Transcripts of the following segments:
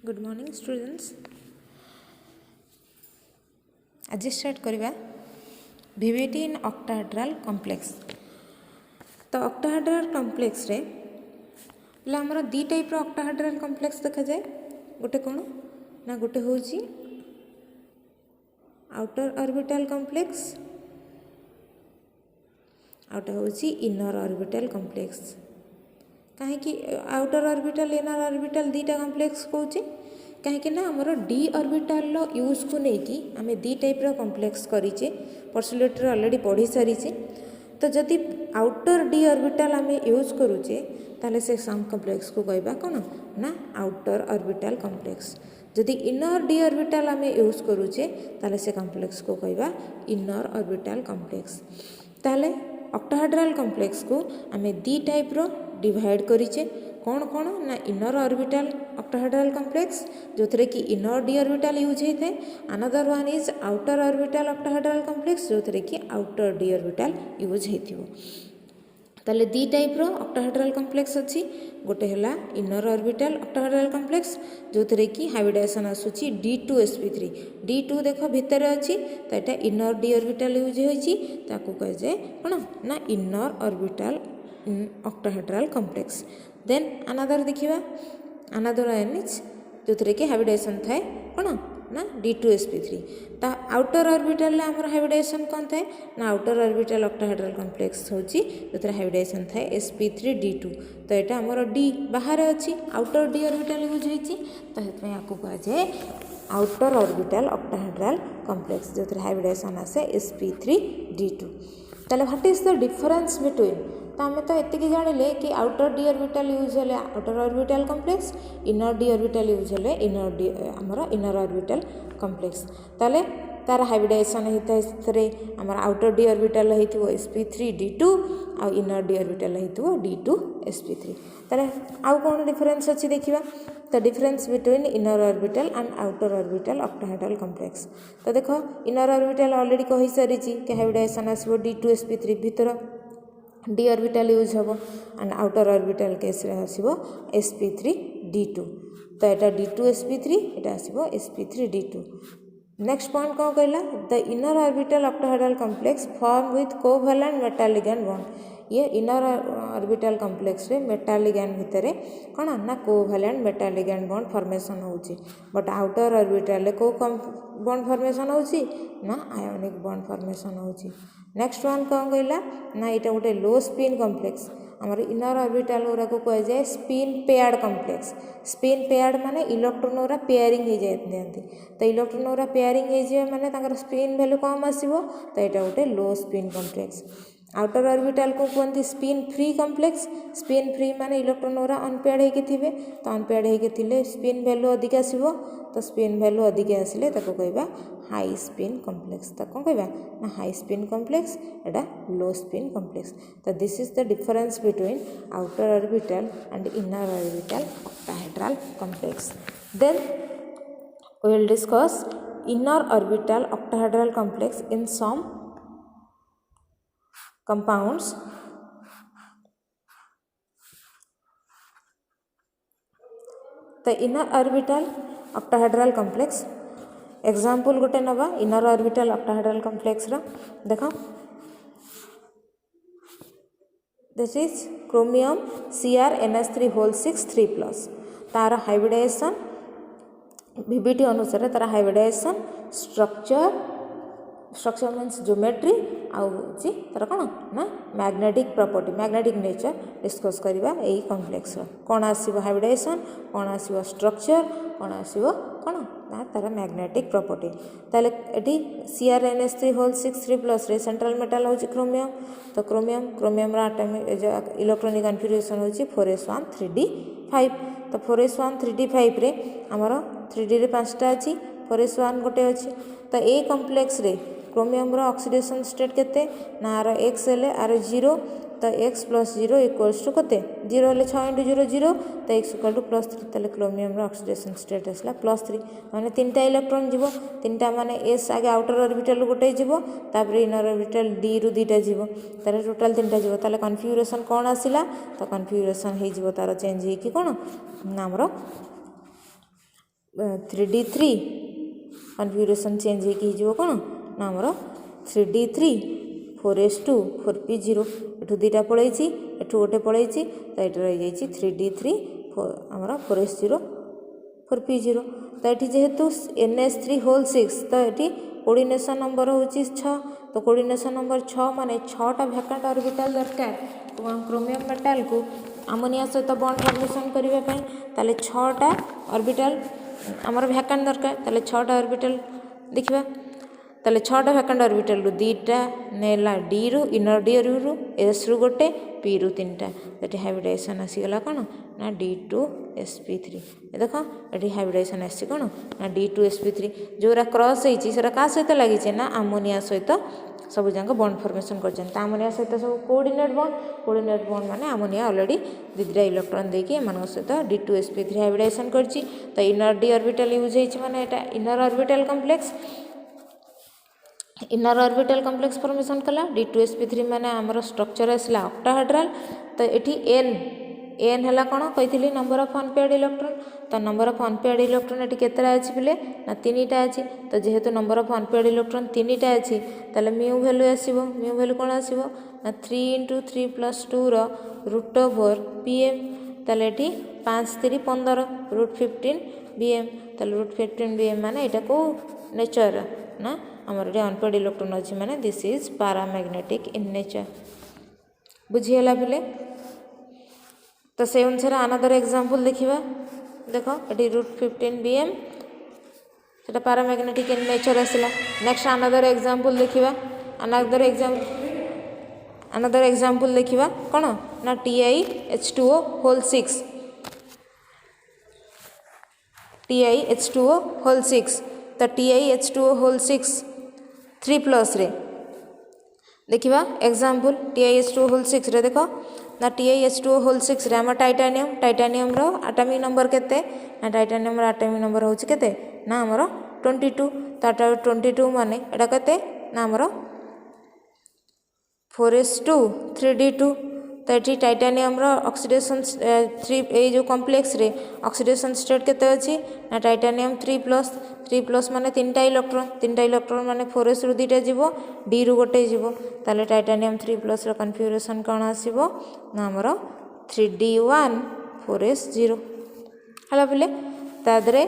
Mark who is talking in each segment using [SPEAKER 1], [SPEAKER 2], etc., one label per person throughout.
[SPEAKER 1] Good morning students. आज start करवा भिविटी in octahedral complex. तो ऑक्टाहेड्रल कॉम्प्लेक्स रे पहले आमर दी टाइप ऑक्टाहेड्रल कॉम्प्लेक्स देखा जाए। गोटे कौन ना गोटे हूँ आउटर ऑर्बिटल कॉम्प्लेक्स, आउटे हूँ इनर ऑर्बिटल कॉम्प्लेक्स। कहीं आउटर ऑर्बिटल इनर ऑर्बिटल दीटा कॉम्प्लेक्स कहूँ कहीं आमर डी ऑर्बिटल यूज को लेकिन आम दी टाइप कॉम्प्लेक्स करीचे पर्सुलेटर ऑलरेडी पढ़ी सारी। तो जदि आउटर डी ऑर्बिटल आम यूज करूचे ताले से सम कॉम्प्लेक्स को कहबा कौन ना आउटर ऑर्बिटल कॉम्प्लेक्स। जदि इनर डी ऑर्बिटल आम यूज करूचे ताले से कॉम्प्लेक्स को कहबा इनर ऑर्बिटल कॉम्प्लेक्स। ताले ऑक्टाहेड्रल कॉम्प्लेक्स को आम दी टाइप डिवाइड करीचे कौन कौन ना इनर ऑर्बिटल ऑक्टाहेड्रल कॉम्प्लेक्स जो थे कि इनर डी ऑर्बिटल यूज होता है। Another one is outer orbital octahedral complex जो थे कि आउटर डी ऑर्बिटल यूज हो। ताले दी टाइप ऑक्टाहेड्रल कॉम्प्लेक्स अच्छी गोटे है इनर ऑर्बिटल ऑक्टाहेड्रल कॉम्प्लेक्स जो थे कि हाइब्रिडाइजेशन आसूची D2sp3। D2 देख भितर अच्छी तो यहाँ इनर डी ऑर्बिटल यूज होती कह जाए कौन ना inner orbital octahedral complex. Then another देखिए अनदर इज जो थे कि हाइब्रिडाइजेशन थाए कौन ना D2sp3। ता आउटर ऑर्बिटल आमर हाइब्रिडाइजेशन कौन थाए ना आउटर ऑर्बिटल ऑक्टाहेड्रल कॉम्प्लेक्स हूँ जो हाइब्रिडाइजेशन थाए sp3d2। तो यहाँ आमर डी बाहर अच्छी आउटर डी ऑर्बिटल यूज होती तो ये कह जाए आउटर ऑर्बिटल ऑक्टाहेड्रल कॉम्प्लेक्स जो हाइब्रिडाइजेशन आसे sp3d2। ताले what is the difference between तो आम तो ये जानिले कि आउटर डी ऑर्बिटल यूज हेले outer orbital complex, inner D orbital use हेले इनर डी आमर इनर ऑर्बिटल कॉम्प्लेक्स। ताले तार हाइब्रिडाइजेशन होता है आमर आउटर डी ऑर्बिटल हो sp3d2 आउ इनर डी ऑर्बिटल हो D2sp3। ताले आउ कौन डिफरेंस अच्छी देखिए तो difference between inner orbital and outer orbital octahedral complex. तो देख इनर ऑर्बिटल ऑलरेडी कही सारी कि हाइब्रिडाइजेशन आसो D2sp3 भीतर डी ऑर्बिटल यूज हम एंड आउटर ऑर्बिटल केस आसो sp3d2। तो यहाँ D2sp3 यहाँ आसो sp3d2। नेक्स्ट पॉइंट कौन कहला the inner orbital octahedral complex form with covalent metal ligand bond. ये इनर ऑर्बिटल कॉम्प्लेक्स रे मेटल लिगैंड भितर कौन ना covalent metal ligand bond formation होची। बट आउटर ऑर्बिटल को बॉन्ड फॉर्मेशन होची ना आयोनिक बॉन्ड फॉर्मेशन होची। नेक्स्ट वन कौन कहला ना यहाँ गोटे लो स्पिन कॉम्प्लेक्स आमर इनर ऑर्बिटल गुरा को कह जाए spin paired complex. Spin paired माने इलेक्ट्रॉन गुरा पेयरिंग हो जाती तो इलेक्ट्रॉन गुरा पेयरिंग हो माने स्पिन वैल्यू कम आसो तो यहाँ गोटे लो स्पिन कॉम्प्लेक्स। आउटर ऑर्बिटल को कहते spin free complex. Spin free माने इलेक्ट्रॉन गुरा अनपेयर्ड होके थे तो अनपेयर्ड होके स्पिन वैल्यू अधिक आसो तो स्पिन वैल्यू अधिक आसिले कहवा हाई स्पिन कॉम्प्लेक्स। तो कौन कहवा ना हाई स्पिन कॉम्प्लेक्स एटा लो स्पिन कॉम्प्लेक्स। तो this is the difference between outer orbital and inner orbital octahedral complex. Then we will discuss inner orbital octahedral complex in some compounds। तो inner orbital octahedral complex example गोटे नवा inner orbital octahedral complex रा देख this is chromium CrNH3 whole 6 3+ तार hybridisation भिविटी अनुसार तार hybridisation structure means geometry आउ तार कौन ना magnetic property magnetic nature discuss करवा यही कॉम्प्लेक्स कौन आसो हाइब्रिडाइजेशन कौन आसो स्ट्रक्चर कौन आसो कौन ना तार मैग्नेटिक प्रॉपर्टी। ताले एटी CrNH3 होल 6 3+ रे सेंट्रल मेटल हो क्रोमियम। तो क्रोमियम एटॉमिक इलेक्ट्रॉनिक कन्फिगरेशन हो 4s1 3d5। तो 4s1 3d5 रे आमर 3d रे 5टा अच्छी 4s1 गोटे अच्छी। तो ए कॉम्प्लेक्स रे क्रोमियम ऑक्सीडेशन स्टेट केते ना आर x हेले आर 0 तो x + 0 = केते 0 हेले 6 × 0 0 तो x = +3। ताले क्रोमियम ऑक्सीडेशन स्टेट आसला +3 माने 3टा इलेक्ट्रॉन जीवो 3टा माने s आगे आउटर ऑर्बिटल गोटे जीवो तापर इनर ऑर्बिटल d रु 2टा जीवो तारे टोटल 3टा जीवो। ताले कन्फिगरेशन कौन आसिला तो कन्फिगरेशन हे जीवो तार चेंज हे कि कौन ना हमरो 3D3 कन्फिगरेशन चेंज हो कौन ना आमर 3D3 4s2 4p0 एठू दुटा पड़े एठू गोटे पड़े तो ये रही 3D3 आमर 4s0 4p0 तो ये जेहेतु NH3 होल 6 तो ये कोऑर्डिनेशन नंबर हूँ 6 तो कोऑर्डिनेशन नंबर 6 माने 6टा वैकेंट ऑर्बिटल दरकार क्रोमियम मेटाल को अमोनिया सहित बॉन्ड फॉर्मेशन करने ताले 6टा ऑर्बिटल आमर वैकेंट दरकार ताले 6टा ऑर्बिटल देखिबा ताले 6टा वैकेंट ऑर्बिटल रु 2टा नेला डी रु इनर डी रु एस रु गोटे पी रु 3टा ये हाइब्रिडाइजेशन आसीगला कौन ना D2sp3 देख ये हाइब्रिडाइजेशन आसी कौन ना D2sp3 जोरा क्रॉस होती क्या सहित लगी ना अमोनिया सहित सब जाक बॉन्ड फॉर्मेशन कर अमोनिया सहित सब कोऑर्डिनेट बॉन्ड माने अमोनिया ऑलरेडी दिदरा इलेक्ट्रॉन देकी एमान सहित D2sp3 हाइब्रिडाइजेशन करछि तो इनर डी ऑर्बिटल यूज होइछि माने एटा इनर ऑर्बिटल कॉम्प्लेक्स फॉर्मेशन कला D2sp3 माने आमर स्ट्रक्चर आसला ऑक्टाहेड्रल तो ये एन है कौन कही नंबर ऑफ अनपेयर्ड इलेक्ट्रॉन तो नंबर ऑफ अनपेयर्ड इलेक्ट्रॉन ये केतटा अच्छी पिले ना 3टा अच्छी तो जेहेतु नंबर ऑफ अनपेयर्ड इलेक्ट्रॉन 3टा अच्छी ताले म्यू वैल्यू आसो म्यू वैल्यू कौन आसो ना 3 × 3 + 2 √pm ताले ये 5 × 3 = 15 √15 bm ताले √15 bm माने यहाँ को नेचर ना आमर ये अनपेयर्ड इलेक्ट्रॉन अच्छी माने this is paramagnetic in nature बुझीगला पिले तो से अनुसार अनदर एग्जांपल देखिबा देख ये √15 bm से पैरामैग्नेटिक इन नेचर आसला नेक्स्ट अनदर एग्जांपल देखिबा अनदर एग्जांपल देखिबा कौन ना TiH2O होल 6 TiH2O होल 6 तो TiH2O होल 6 3+ रे देखिबा एग्जांपल TiH2O होल 6 रे देखो ना TiH2O होल 6 रे आम टाइटानियम रो एटॉमिक नंबर केते ना टाइटानियम रो एटॉमिक नंबर होछि केते ना हमरो 22 तो 22 माने एटा केते ना हमरो 4s2 3d2 तो ये टाइटानियम रो ऑक्सीडेशन 3 ए जो कॉम्प्लेक्स रे ऑक्सीडेशन स्टेट केते अछि ना टाइटानियम 3+ माने 3टा इलेक्ट्रॉन माने 4s रु 2टा जीवो d रु गोटे जीवो ताले टाइटानियम 3+ रो कन्फिगरेशन कोन आसीबो ना हमरो 3d1 4s0 हला बोले तादरे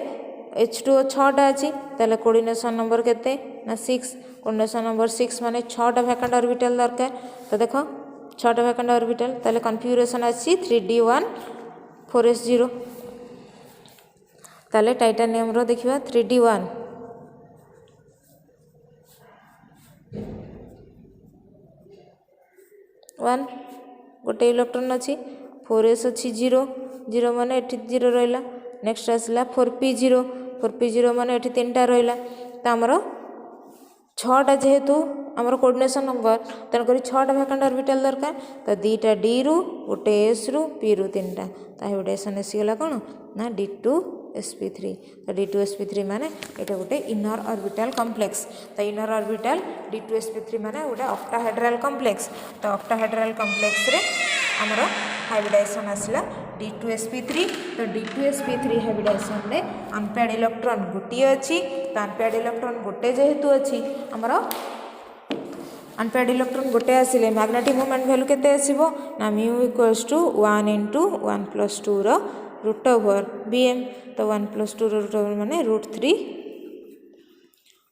[SPEAKER 1] H2O 6टा अछि ताले कोऑर्डिनेशन नंबर केते ना 6 कोऑर्डिनेशन नंबर 6 माने 6टा वैकेंट ऑर्बिटल दरकार तो देखो 6टा वैकेंट ऑर्बिटल ताले कन्फिगरेशन अछि 3d1 4s0 ताले टाइटानियम रो देखिबा 3d1 1 गोटे इलेक्ट्रॉन अच्छी 4s अच्छी 0 माने एठी 0 रहिला नेक्स्ट आसला 4p0 माने एठी 3टा रहिला तो हमरो 6टा जेहेतु आमर कोऑर्डिनेशन नंबर तेणुक 6टा वैकेंट ऑर्बिटल दरकार तो 2टा d रु गोटे s रु p रु 3टा तो हाइब्रिडाइजेशन आसीगला कौन ना D2sp3 तो D2sp3 माने एटा गोटे इनर ऑर्बिटल कॉम्प्लेक्स तो इनर ऑर्बिटल D2sp3 माने गोटे ऑक्टाहेड्रल कॉम्प्लेक्स तो ऑक्टाहेड्रल कॉम्प्लेक्स रे आमर हाइब्रिडाइजेशन आसला D2sp3 तो D2sp3 हाइब्रिडाइजेशन रे अनपेयर्ड इलेक्ट्रॉन गोटे अच्छी तो अनपेयर्ड इलेक्ट्रॉन गोटे जेहेतु अच्छी आमर अनपेयर्ड इलेक्ट्रॉन गोटे आसिले मैग्नेटिक मोमेंट वैल्यू केते आसीबो ना μ = 1 × 1 + 2 रो √bm तो 1 + 2 रो √over माने √3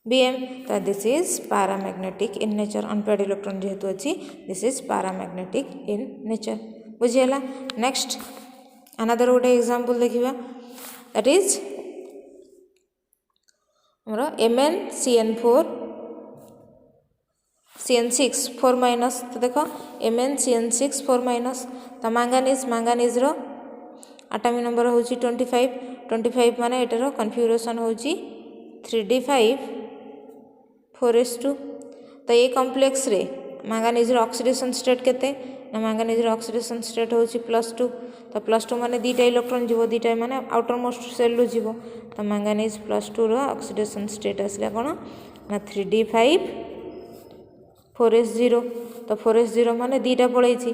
[SPEAKER 1] bm तो this is paramagnetic in nature unpaired electron जेहेतु अच्छी this is paramagnetic in nature बुझियला नेक्स्ट अनदर गोटे एग्जांपल देखिबा दैट इज हमरो MnCN4 CN6 4- तो देखो MnCN6 4- तो मैंगानीज रो एटॉमिक नंबर हूँ 25 माने एटार कन्फिगरेशन हूँ 3d5 4s2 तो ये कॉम्प्लेक्स रे मैंगानीज रो ऑक्सीडेशन स्टेट केते ना मैंगानीज रो ऑक्सीडेशन स्टेट हूँ +2 तो +2 माने 2टा इलेक्ट्रॉन जीवो 2टा माने आउटर मोस्ट सेल रु जीवो तो मैंगानीज +2 रो ऑक्सीडेशन स्टेट आसला कोन ना 3d5 4s0 तो 4s0 माने 2टा पड़े तो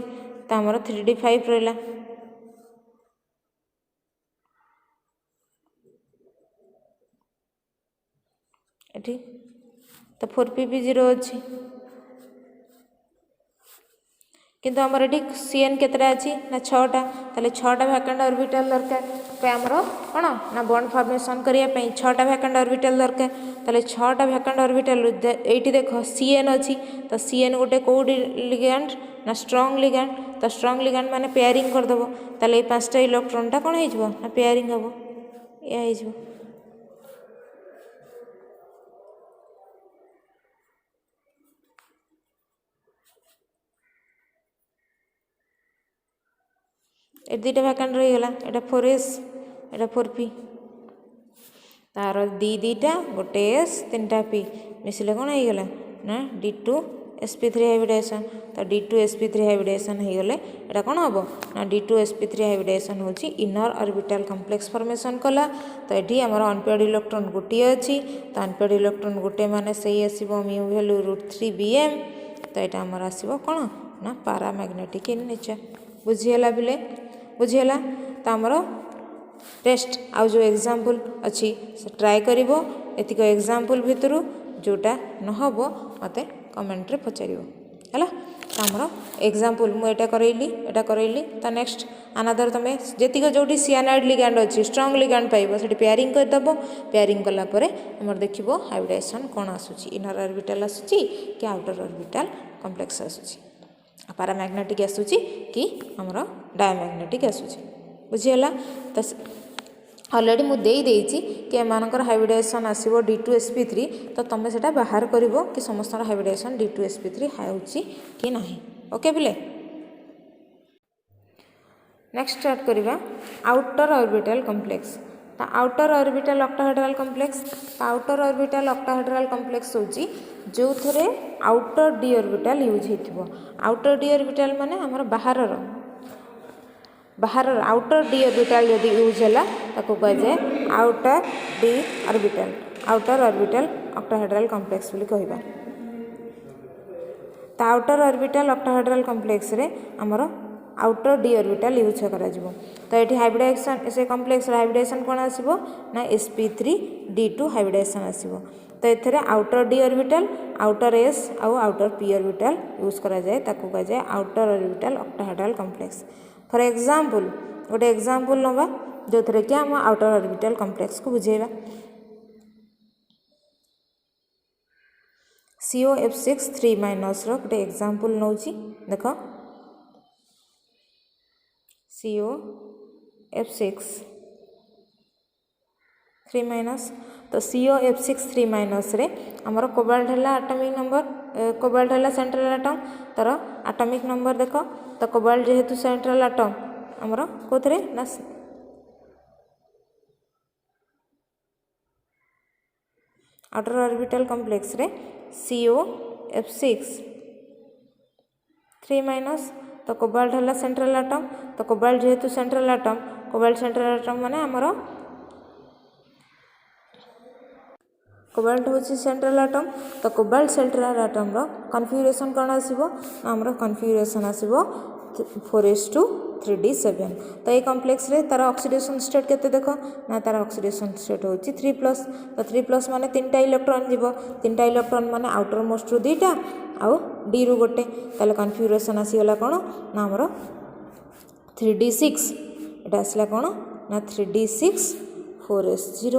[SPEAKER 1] आमर 3d5 रहा ये तो 4p भी 0 अच्छी किंतु आमर ये सीएन केतटा अच्छी ना 6टा ताले 6टा वैकेंट ऑर्बिटल दरकार तो आमर कौन ना बॉन्ड फॉर्मेशन करने 6टा वैकेंट ऑर्बिटल दरकार ताले 6टा वैकेंट ऑर्बिटल ये देख सीएन अच्छी तो सीएन गोटे कौ लिगैंड ना स्ट्रॉन्ग लिगैंड तो स्ट्रॉन्ग लिगैंड माने पेयरिंग करदेव ताले 5टा इलेक्ट्रॉनटा कौन हो ना पेयरिंग हम या ए दुटा वैकेंट रहीगला एटा 4s एटा 4p तार दीटा गोटे s 3टा p मिसिले कौन होगला ना d2 sp3 हाइब्रिडेशन तो d2 sp3 हाइब्रिडेशन हो गले एटा कौन हम ना d2 sp3 हाइब्रिडेशन हूँ इनर ऑर्बिटल कॉम्प्लेक्स फॉर्मेशन कला तो ये आमर अनपेयर्ड इलेक्ट्रॉन गोटे अच्छी तो अनपेयर्ड इलेक्ट्रॉन गोटे माने सही आसो म्यू वैल्यू √3bm तो यहाँ आमर आसो कौन ना पैरामैग्नेटिक इन नेचर बुझीगला बिले बुझीगला तो आमर टेस्ट आउ जो एग्जाम्पल अच्छी से ट्राए करिवो एतिक एग्जाम्पल भितर जोटा नहब मते कमेंट रे पचारिवो हैला तो आमर एग्जाम्पल मुझे करैली तो नेक्स्ट अनादर तुम जेतिक जोटी सियानाइड लिगैंड अच्छी स्ट्रॉन्ग लिगैंड पाइब से पेयरिंग करदेव पेयरिंग कलापर आमर देखिबो हाइब्रिडेशन कौन आसूची इनर ऑर्बिटल आसूची कि आउटर ऑर्बिटल कॉम्प्लेक्स आसूची पैरामैग्नेटिक आसूची कि आमर डायमैग्नेटिक आसूची बुझीगला तो ऑलरेडी मुझे कि एमानकर हाइब्रिडेशन आसो d2sp3 तो तुम से बाहर कर कि समस्त हाइब्रिडेशन d2sp3 होची कि नहीं ओके बिले नेक्स्ट स्टार्ट करवा आउटर ऑर्बिटल कॉम्प्लेक्स तो आउटर ऑर्बिटल ऑक्टाहेड्रल कॉम्प्लेक्स तो आउटर ऑर्बिटल ऑक्टाहेड्रल कॉम्प्लेक्स होची जो थे आउटर डी ऑर्बिटल यूज हो आउटर डी ऑर्बिटल माने हमर बाहर आउटर डी ऑर्बिटल यदि यूज है ताको कह जाए outer D orbital outer orbital octahedral complex बोली कहबा तो आउटर ऑर्बिटल ऑक्टाहेड्रल कॉम्प्लेक्स रे हमर आउटर डी ऑर्बिटल यूज करा जिवो तो ये हाइब्रिडेशन से कॉम्प्लेक्स हाइब्रिडेशन कौन आसीबो ना sp3d2 हाइब्रिडेशन आसीबो तो ये outer D orbital outer s आउ आउटर p ऑर्बिटल यूज करा जाए ताको कह जाए outer orbital octahedral complex for example गोटे एग्जांपल नवा जो थे कि हम आउटर ऑर्बिटल कॉम्प्लेक्स को बुझेगा COF6 3- गोटे एग्जांपल नौची देख COF6 3- तो COF6 3- रे हमर कोबाल्ट है एटॉमिक नंबर कोबाल्ट है सेंट्रल एटम तर एटॉमिक नंबर देख तो कोबाल्ट जेहेतु सेंट्रल एटम हमर कोथरे ना आउटर ऑर्बिटल कॉम्प्लेक्स रे COF6 3- तो कोबाल्ट है सेंट्रल एटम तो कोबाल्ट जेहेतु सेंट्रल एटम माने हमर कोबाल्ट हूँ सेंट्रल एटम तो कोबाल्ट सेंट्रल एटम रो कन्फिगरेशन कौन आसीबो हमरो कन्फिगरेशन आसीबो 4s2 3d7 तो ये कॉम्प्लेक्स रे तार ऑक्सीडेशन स्टेट केते देखो ना तार ऑक्सीडेशन स्टेट होची 3+ तो 3+ माने 3टा इलेक्ट्रॉन जीवो 3टा इलेक्ट्रॉन माने आउटर मोस्ट रु 2टा आउ डी रु गोटे ताले कन्फिगरेशन आसीगला कौन ना हमरो 3d6 एटा आसला कौन ना 3d6 4s0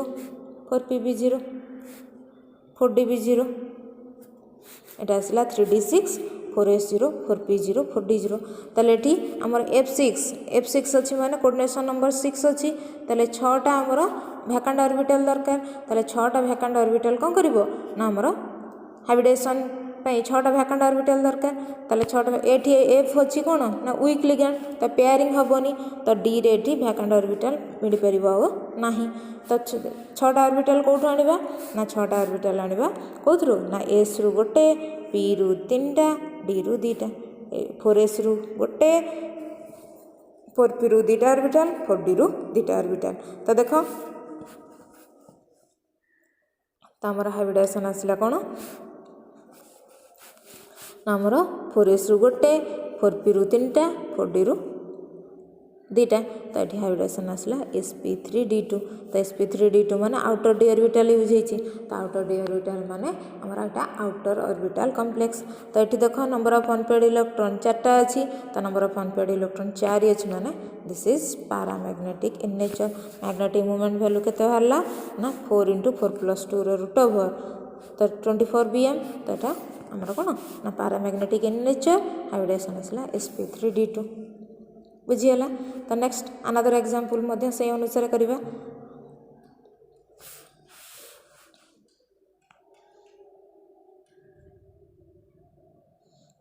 [SPEAKER 1] 4pb0 4db0 एटा आसला 3d6 4s0 4p0 4d0 ताले एठी हमर f6 अछि माने कोऑर्डिनेशन नंबर 6 अछि ताले 6टा हमर वैकेंट ऑर्बिटल दरकार ताले 6टा वैकेंट ऑर्बिटल कोन करिवो ना हमर हाइब्रिडेशन पई 6टा वैकेंट ऑर्बिटल दरकार ताले 6टा एठी f अछि कोन ना वीक लिगैंड तो पेयरिंग हबोनी तो d रे एठी वैकेंट ऑर्बिटल मिल परिबो नाही तो 6टा ऑर्बिटल कोठो आनिबा ना 6टा ऑर्बिटल आनिबा कोथरो ना s रु गोटे p रु 3टा d रु 2टा 4s रु गोटे 4p रु 2टा ऑर्बिटल 4d रु 2टा ऑर्बिटल तो देखो तो हमर हाइब्रिडेशन आसला कोन ना हमर 4s रु गोटे 4p रु 3टा 4d रु दीटा तो ये हाइब्रिडेशन आसला sp3d2 तो sp3d2 माने आउटर डी ऑर्बिटल यूज होती तो आउटर डी ऑर्बिटल माने हमर एटा आउटर ऑर्बिटल कॉम्प्लेक्स तो ये देख नंबर ऑफ अनपेयर्ड इलेक्ट्रॉन 4टा अच्छी तो नंबर ऑफ अनपेयर्ड इलेक्ट्रॉन 4 अच्छी माने this is paramagnetic in nature magnetic moment value केते हरला ना 4 × 4 + 2 रूट ओवर तो 24 bm तो एटा हमर कोन ना पैरामैग्नेटिक इन नेचर हाइब्रिडेशन आसला sp3d2 बुझीगला तो नेक्स्ट अनदर एग्जांपल मध्य से अनुसार करिबा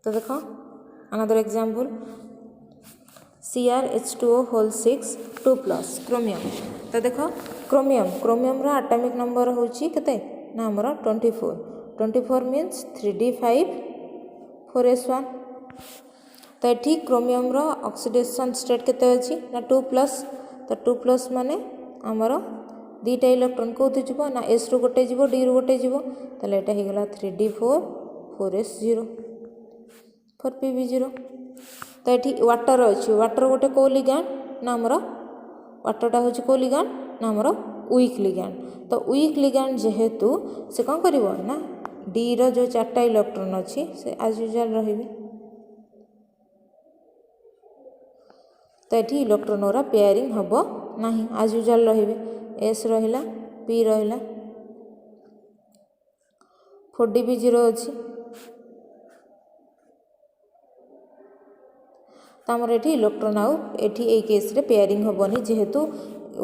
[SPEAKER 1] तो देखो another example CrH2O whole 6 2+ chromium तो देखो क्रोमियम रो एटॉमिक नंबर होची केते ना हमरो 24 मींस 3d5 4s1 तो ये क्रोमियम रो ऑक्सीडेशन स्टेट केते अछि ना 2+ तो 2+ माने हमरो दीटा इलेक्ट्रॉन कोथि जिवो ना s रो गोटे जिवो d रो गोटे जिवो तले एटा हे गेला 3d4 4s0 4pb0 तो ये वाटर अछि वाटर गोटे को लिगैंड ना हमरो वाटरटा होछि को लिगैंड ना हमरो वीक लिगैंड तो वीक लिगैंड जेहेतु से कोन करिवो ना d रो जो 4टा इलेक्ट्रॉन अछि से एज यूजुअल रहिबे तो ये इलेक्ट्रॉन ओरा पेयरिंग हबो नहीं एज यूजुअल रहिबे s रहिला p रहिला 4d0 अछि तो हमर एठी इलेक्ट्रॉन आउ एठी ए केस रे पेयरिंग हबोनी जेहेतु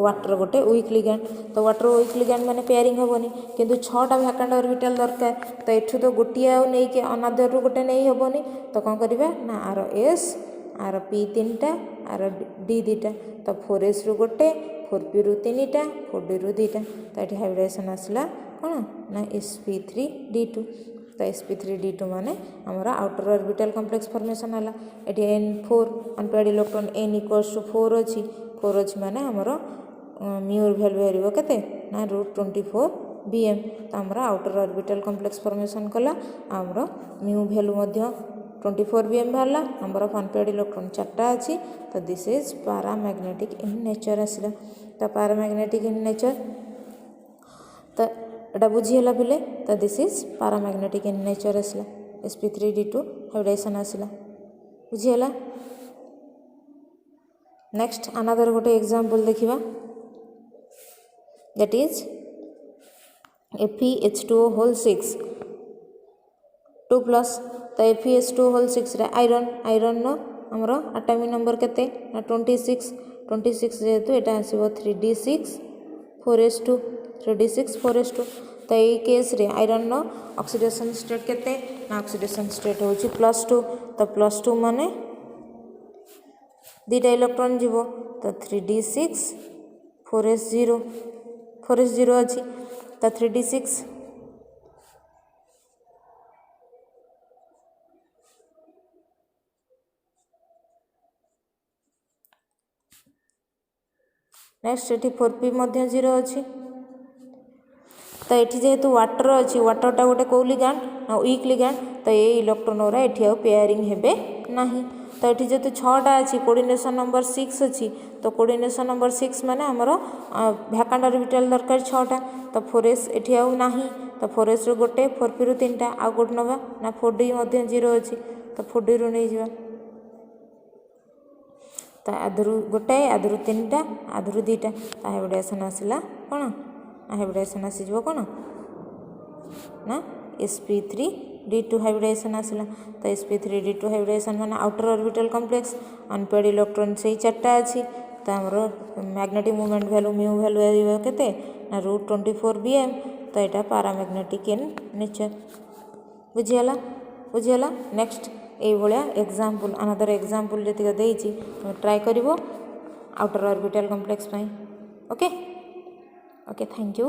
[SPEAKER 1] वाटर गोटे वीक लिगैंड तो वाटर वीक लिगैंड माने पेयरिंग हबोनी किंतु 6टा वैकेंट ऑर्बिटल दरकार तो एठु तो गोटिए आ नै के अनदर रो गोटे नै हबोनी तो कोन करिबा ना आर s आर p 3टा आर d 2टा तो 4s रो गोटे 4p रो 3टा 4d रो 2टा तो एठी हाइब्रिडेशन आसला कोन ना sp3d2 तो sp3d2 माने हमरा आउटर ऑर्बिटल कॉम्प्लेक्स फॉर्मेशन हला एठी n4 अनपेयर्ड इलेक्ट्रॉन n = 4 अछि 4 अछि माने हमरो म्यू वैल्यू हेरिबो केते ना √24 bm तो हमरा आउटर ऑर्बिटल कॉम्प्लेक्स फॉर्मेशन कला हमरो म्यू वैल्यू मध्य 24 bm बाहरला नंबर ऑफ अनपेयर्ड इलेक्ट्रॉन 4टा अछि तो this is paramagnetic in nature आसला तो पैरामैग्नेटिक इन नेचर तो एटा बुझीला पिले तो this is paramagnetic in nature आसला sp3d2 हाइब्रिडेशन आसला बुझीला नेक्स्ट अनदर गोटे एग्जांपल देखिबा दैट इज FeH2O होल 6 2+ तो FeH2O होल 6 रे आयरन नो हमरो एटॉमिक नंबर केते 26 जेहेतु एटा आसीबो 3d6 4s2 3d6 4s2 तो ये केस रे आयरन नो ऑक्सीडेशन स्टेट केते ना ऑक्सीडेशन स्टेट होची +2 तो +2 माने दीटा इलेक्ट्रॉन जीवो तो 3d6 4s0 अछि तो 3d6 नेक्स्ट एठी 4p मध्य 0 अछि तो एठी जेहेतु वाटर अछि वाटरटा गोटे को लिगैंड ना वीक लिगैंड तो ये इलेक्ट्रॉन ओरा एठी आ पेयरिंग हेबे नाही तो एठी जेहेतु 6टा अछि कोऑर्डिनेशन नंबर 6 अछि तो कोऑर्डिनेशन नंबर 6 माने हमरो वैकेंट ऑर्बिटल दरकार 6टा तो 4s एठी आ नाही तो 4s रो गोटे 4p रो 3टा आ गोट नबा ना 4d मध्य 0 अछि तो 4d रो नै जिवा तो आधुरु गोटे आधुरु 3टा आधुरु 2टा तो हाइब्रिडेशन आसला कोन हाइब्रिडेशन आसी जिवो कोन ना sp3d2 हाइब्रिडेशन आसला तो sp3d2 हाइब्रिडेशन माने outer orbital complex unpaired electron से 4टा अछि तो हमरो magnetic moment value mu value आइबो केते ना √24 bm तो एटा पैरामैग्नेटिक इन नेचर बुझियला नेक्स्ट ए भलिया एग्जांपल अनदर एग्जांपल जति देइछि तुम ट्राई करिवो आउटर ऑर्बिटल कॉम्प्लेक्स पई ओके थैंक यू।